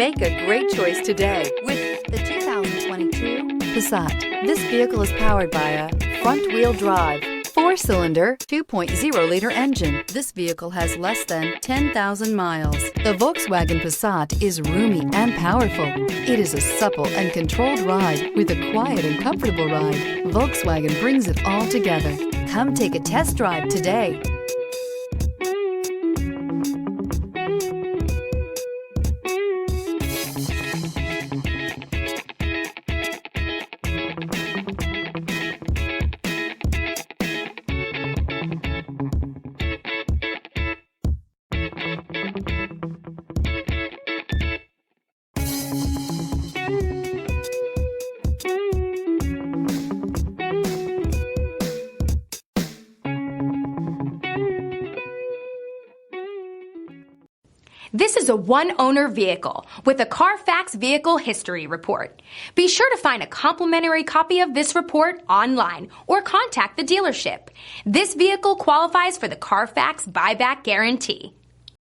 Make a great choice today with the 2022 Passat. This vehicle is powered by a front-wheel drive, 4-cylinder, 2.0-liter engine. This vehicle has less than 10,000 miles. The Volkswagen Passat is roomy and powerful. It is a supple and controlled ride with a quiet and comfortable ride. Volkswagen brings it all together. Come take a test drive today. This is a one-owner vehicle with a Carfax Vehicle History Report. Be sure to find a complimentary copy of this report online or contact the dealership. This vehicle qualifies for the Carfax Buyback Guarantee.